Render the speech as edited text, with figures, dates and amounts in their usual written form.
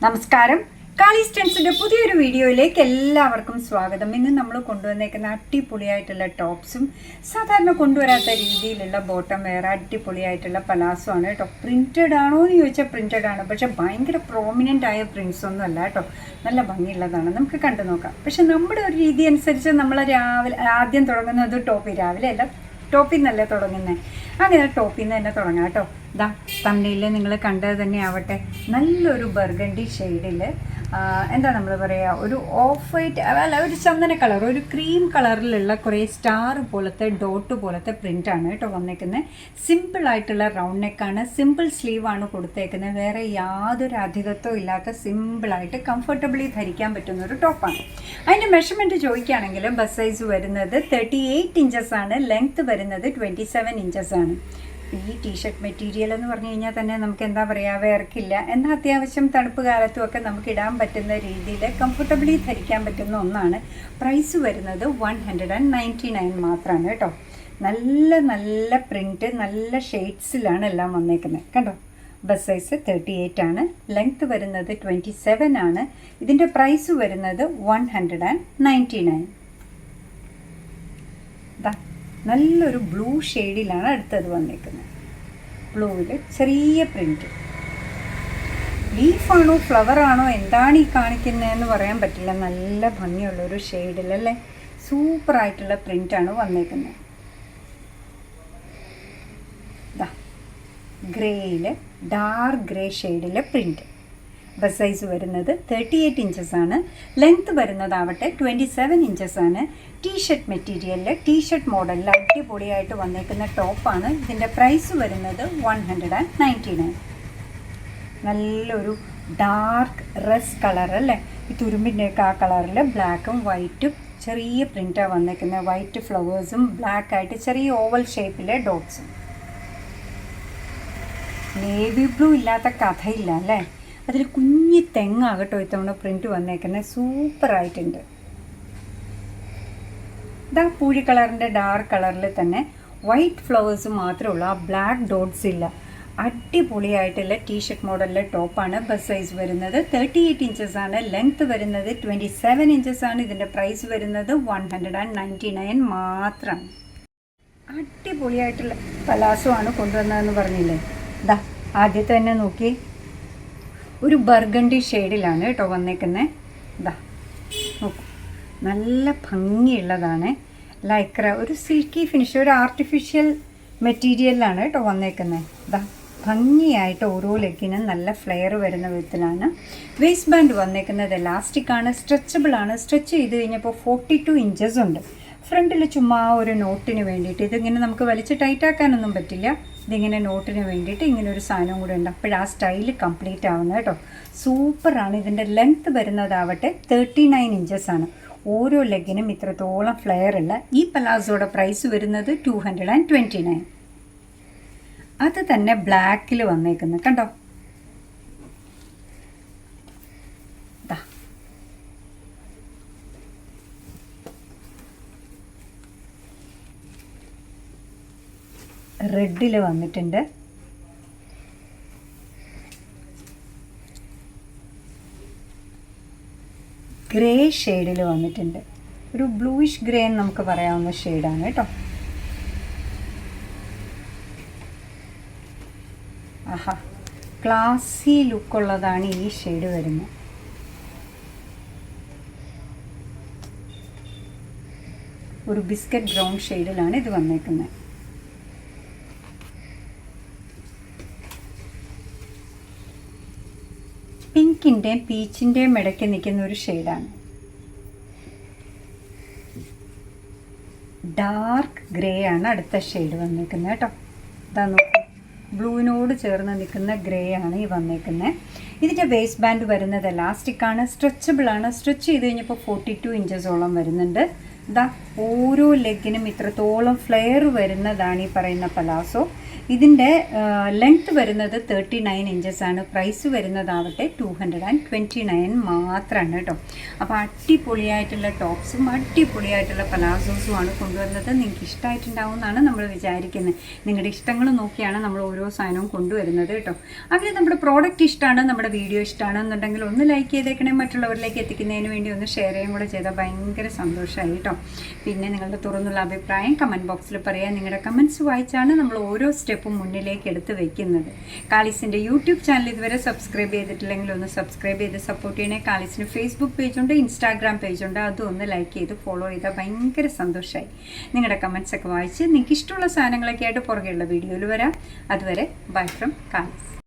നമസ്കാരം. കാളി സ്റ്റെൻസിൻ്റെ പുതിയൊരു വീഡിയോയിലേക്ക് എല്ലാവർക്കും സ്വാഗതം. ഇന്ന് നമ്മൾ കൊണ്ടുവന്നേക്കുന്ന അടിപൊളിയായിട്ടുള്ള ടോപ്സും സാധാരണ കൊണ്ടുവരാത്ത രീതിയിലുള്ള ബോട്ടം വെയർ അടിപൊളിയായിട്ടുള്ള പലാസോ ആണ് കേട്ടോ. പ്രിൻറ്റഡ് ആണോ എന്ന് ചോദിച്ചാൽ പ്രിൻറ്റഡ് ആണ്, പക്ഷേ ഭയങ്കര പ്രോമിനൻ്റ് ആയ പ്രിൻറ്റ്സ് ഒന്നും അല്ല കേട്ടോ. നല്ല ഭംഗിയുള്ളതാണ്, നമുക്ക് കണ്ടു നോക്കാം. പക്ഷെ നമ്മുടെ ഒരു രീതി അനുസരിച്ച് നമ്മൾ ആദ്യം തുടങ്ങുന്നത് രാവിലെ അല്ല, ടോപ്പിൽ നിന്നല്ലേ തുടങ്ങുന്നത്. അങ്ങനെ ടോപ്പിൽ നിന്ന് തന്നെ തുടങ്ങാം കേട്ടോ. ഇതാ തമ്മിൽ നിങ്ങൾ കണ്ടത് തന്നെ ആവട്ടെ, നല്ലൊരു ബർഗണ്ടി ഷെയ്ഡിൽ എന്താ നമ്മൾ പറയുക, ഒരു ഓഫ് വൈറ്റ് അല്ല, ഒരു ചന്ദന കളർ, ഒരു ക്രീം കളറിലുള്ള കുറേ സ്റ്റാർ പോലത്തെ ഡോട്ട് പോലത്തെ പ്രിൻ്റാണ് കേട്ടോ വന്നേക്കുന്നത്. സിമ്പിളായിട്ടുള്ള റൗണ്ട് നെക്കാണ്, സിമ്പിൾ സ്ലീവാണ് കൊടുത്തേക്കുന്നത്. വേറെ യാതൊരു അധികത്വം ഇല്ലാത്ത സിമ്പിളായിട്ട് കംഫർട്ടബിളി ധരിക്കാൻ പറ്റുന്ന ഒരു ടോപ്പാണ്. അതിൻ്റെ മെഷർമെൻറ്റ് ചോദിക്കുകയാണെങ്കിൽ ബസ് സൈസ് വരുന്നത് 38 ഇഞ്ചസ് ആണ്, ലെങ്ത്ത് വരുന്നത് 27 ഇഞ്ചസ് ആണ്. ഈ ടീഷർട്ട് മെറ്റീരിയൽ എന്ന് പറഞ്ഞു കഴിഞ്ഞാൽ തന്നെ നമുക്ക് എന്താ പറയുക, വേർക്കില്ല, എന്നാൽ അത്യാവശ്യം തണുപ്പ് കാലത്തും ഒക്കെ നമുക്ക് ഇടാൻ പറ്റുന്ന രീതിയിൽ കംഫർട്ടബിളി ധരിക്കാൻ പറ്റുന്ന ഒന്നാണ്. പ്രൈസ് വരുന്നത് 199 മാത്രമാണ് കേട്ടോ. നല്ല നല്ല പ്രിൻറ്റ്, നല്ല ഷെയ്ഡ്സിലാണ് എല്ലാം വന്നേക്കുന്നത് കണ്ടോ. ബസ് സൈസ് 38 ആണ്, ലെങ്ത്ത് വരുന്നത് 27 ആണ്. ഇതിൻ്റെ പ്രൈസ് വരുന്നത് 199. നല്ലൊരു ബ്ലൂ ഷെയ്ഡിലാണ് അടുത്തത് വന്നേക്കുന്നത്. ബ്ലൂവിൽ ചെറിയ പ്രിൻറ്റ്. ലീഫാണോ ഫ്ലവർ ആണോ എന്താണ് ഈ കാണിക്കുന്നതെന്ന് പറയാൻ പറ്റില്ല. നല്ല ഭംഗിയുള്ളൊരു ഷെയ്ഡിലല്ലേ, സൂപ്പറായിട്ടുള്ള പ്രിൻ്റാണ് വന്നേക്കുന്നത്. ഗ്രേയിൽ ഡാർക്ക് ഗ്രേ ഷെയ്ഡിലെ പ്രിൻറ്റ്. ബസ് സൈസ് വരുന്നത് 38 ഇഞ്ചസ് ആണ്, ലെങ്ത്ത് വരുന്നതാവട്ടെ 27 ഇഞ്ചസ് ആണ്. ടീഷർട്ട് മെറ്റീരിയലിൽ ടീഷർട്ട് മോഡലിൽ അടിപൊളിയായിട്ട് വന്നേക്കുന്ന ടോപ്പാണ്. ഇതിൻ്റെ പ്രൈസ് വരുന്നത് 199. നല്ലൊരു ഡാർക്ക് റെസ് കളർ അല്ലേ, ഈ തുരുമ്പിൻ്റെയൊക്കെ ആ കളറിൽ ബ്ലാക്കും വൈറ്റും ചെറിയ പ്രിൻ്റാണ് വന്നേക്കുന്നത്. വൈറ്റ് ഫ്ലവേഴ്സും ബ്ലാക്കായിട്ട് ചെറിയ ഓവൽ ഷേപ്പിലെ ഡോട്ട്സും. നേവി ബ്ലൂ ഇല്ലാത്ത കഥയില്ല അല്ലേ. അതിൽ കുഞ്ഞി തെങ്ങാകട്ടോ ഇത്തവണ പ്രിൻറ്റ് വന്നേക്കുന്നത്, സൂപ്പറായിട്ടുണ്ട്. ഇതാ പൂഴി കളറിൻ്റെ ഡാർക്ക് കളറിൽ തന്നെ വൈറ്റ് ഫ്ലവേഴ്സ് മാത്രമേ ഉള്ളൂ, ആ ബ്ലാക്ക് ഡോട്ട്സ് ഇല്ല. അടിപൊളിയായിട്ടുള്ള ടീഷർട്ട് മോഡലിലെ ടോപ്പാണ്. ബസ് സൈസ് വരുന്നത് 38 ഇഞ്ചസ് ആണ്, ലെങ്ത്ത് വരുന്നത് 27 ഇഞ്ചസ് ആണ്. ഇതിൻ്റെ പ്രൈസ് വരുന്നത് 199 മാത്രമാണ്. അടിപൊളിയായിട്ടുള്ള പലാസോ ആണ് കൊണ്ടുവന്നതെന്ന് പറഞ്ഞില്ലേ. ഇതാ ആദ്യത്തെ തന്നെ നോക്കി, ഒരു ബർഗണ്ടി ഷെയ്ഡിലാണ് കേട്ടോ വന്നേക്കുന്നത്. ഇതാ നോക്കൂ, നല്ല ഭംഗിയുള്ളതാണ്. ലൈക്ര, ഒരു സിൽക്കി ഫിനിഷ്, ഒരു ആർട്ടിഫിഷ്യൽ മെറ്റീരിയലിലാണ് കേട്ടോ വന്നേക്കുന്നത്. ഇതാ ഭംഗിയായിട്ട് ഓരോ ലെഗിനും നല്ല ഫ്ലെയർ വരുന്ന വിധത്തിലാണ്. വേസ്റ്റ് ബാൻഡ് വന്നേക്കുന്നത് എലാസ്റ്റിക്കാണ്, സ്ട്രെച്ചബിളാണ്. സ്ട്രെച്ച് ചെയ്ത് കഴിഞ്ഞപ്പോൾ 42 ഇഞ്ചസ് ഉണ്ട്. ഫ്രണ്ടിൽ ചുമ്മാ ഒരു നോട്ടിന് വേണ്ടിയിട്ട്, ഇതിങ്ങനെ നമുക്ക് വലിച്ച് ടൈറ്റാക്കാനൊന്നും പറ്റില്ല. ഇതിങ്ങനെ നോട്ടിന് വേണ്ടിയിട്ട് ഇങ്ങനെ ഒരു സാധനം കൂടെ ഉണ്ട്, അപ്പോഴാ സ്റ്റൈൽ കംപ്ലീറ്റ് ആവുന്നത് കേട്ടോ. സൂപ്പറാണ്. ഇതിൻ്റെ ലെങ്ത്ത് വരുന്നതാവട്ടെ 39 ഇഞ്ചസ് ആണ്. ഓരോ ലെഗിനും ഇത്രത്തോളം ഫ്ലെയർ ഉള്ള ഈ പലാസോയുടെ പ്രൈസ് വരുന്നത് 229. അത് തന്നെ ബ്ലാക്കിൽ വന്നേക്കുന്നത് കണ്ടോ. റെഡിൽ വന്നിട്ടുണ്ട്. ഗ്രേ ഷെയ്ഡിൽ വന്നിട്ടുണ്ട്. ഒരു ബ്ലൂയിഷ് ഗ്രേ എന്ന് നമുക്ക് പറയാവുന്ന ഷെയ്ഡാണ് കേട്ടോ. ആഹാ, ക്ലാസി ലുക്കുള്ളതാണ് ഈ ഷെയ്ഡ് വരുന്നത്. ഒരു ബിസ്ക്കറ്റ് ബ്രൗൺ ഷെയ്ഡിലാണ് ഇത് വന്നേക്കുന്നത്. പിങ്കിൻ്റെയും പീച്ചിൻ്റെയും ഇടയ്ക്ക് നിൽക്കുന്ന ഒരു ഷെയ്ഡാണ്. ഡാർക്ക് ഗ്രേ ആണ് അടുത്ത ഷെയ്ഡ് വന്നേക്കുന്നത് കേട്ടോ. ഇതാ നോക്കൂ, ബ്ലൂവിനോട് ചേർന്ന് നിൽക്കുന്ന ഗ്രേ ആണ് ഈ വന്നേക്കുന്നത്. ഇതിൻ്റെ വേസ്റ്റ് ബാൻഡ് വരുന്നത് എലാസ്റ്റിക്കാണ്, സ്ട്രെച്ചബിളാണ്. സ്ട്രെച്ച് ചെയ്ത് കഴിഞ്ഞപ്പോൾ 42 ഇഞ്ചസോളം വരുന്നുണ്ട്. ഇതാ ഓരോ ലെഗിനും ഇത്രത്തോളം ഫ്ലെയർ വരുന്നതാണ് ഈ പറയുന്ന പലാസോ. ഇതിൻ്റെ ലെങ്ത്ത് വരുന്നത് 39 ഇഞ്ചസ് ആണ്. പ്രൈസ് വരുന്നതാവട്ടെ 229 മാത്രമാണ് കേട്ടോ. അപ്പോൾ അടിപൊളിയായിട്ടുള്ള ടോപ്സും അടിപൊളിയായിട്ടുള്ള പലാസോസുമാണ് കൊണ്ടുവരുന്നത്. നിങ്ങൾക്ക് ഇഷ്ടമായിട്ടുണ്ടാവും എന്നാണ് നമ്മൾ വിചാരിക്കുന്നത്. നിങ്ങളുടെ ഇഷ്ടങ്ങൾ നോക്കിയാണ് നമ്മൾ ഓരോ സാധനവും കൊണ്ടുവരുന്നത് കേട്ടോ. അങ്ങനെ നമ്മുടെ പ്രോഡക്റ്റ് ഇഷ്ടമാണ്, നമ്മുടെ വീഡിയോ ഇഷ്ടമാണെന്നുണ്ടെങ്കിൽ ഒന്ന് ലൈക്ക് ചെയ്തേക്കണേ. മറ്റുള്ളവരിലേക്ക് എത്തിക്കുന്നതിന് വേണ്ടി ഒന്ന് ഷെയർ ചെയ്യുകയും കൂടെ ചെയ്താൽ ഭയങ്കര സന്തോഷമായി കേട്ടോ. പിന്നെ നിങ്ങളുടെ തുറന്നുള്ള അഭിപ്രായം കമൻറ്റ് ബോക്സിൽ പറയാം. നിങ്ങളുടെ കമൻറ്റ്സ് വായിച്ചാണ് നമ്മൾ ഓരോ സ്റ്റെപ്പും മുന്നിലേക്ക് എടുത്ത് വെക്കുന്നത്. കാളിസിൻ്റെ യൂട്യൂബ് ചാനൽ ഇതുവരെ സബ്സ്ക്രൈബ് ചെയ്തിട്ടില്ലെങ്കിൽ ഒന്ന് സബ്സ്ക്രൈബ് ചെയ്ത് സപ്പോർട്ട് ചെയ്യണേ. കാളിസിന് ഫേസ്ബുക്ക് പേജുണ്ട്, ഇൻസ്റ്റാഗ്രാം പേജുണ്ട്, അതും ഒന്ന് ലൈക്ക് ചെയ്ത് ഫോളോ ചെയ്താൽ ഭയങ്കര സന്തോഷമായി. നിങ്ങളുടെ കമൻറ്റ്സ് ഒക്കെ വായിച്ച് നിങ്ങൾക്ക് ഇഷ്ടമുള്ള സാധനങ്ങളൊക്കെ ആയിട്ട് പുറകെയുള്ള വീഡിയോയിൽ വരാം. അതുവരെ ബൈ ഫ്രം കാളിസ്.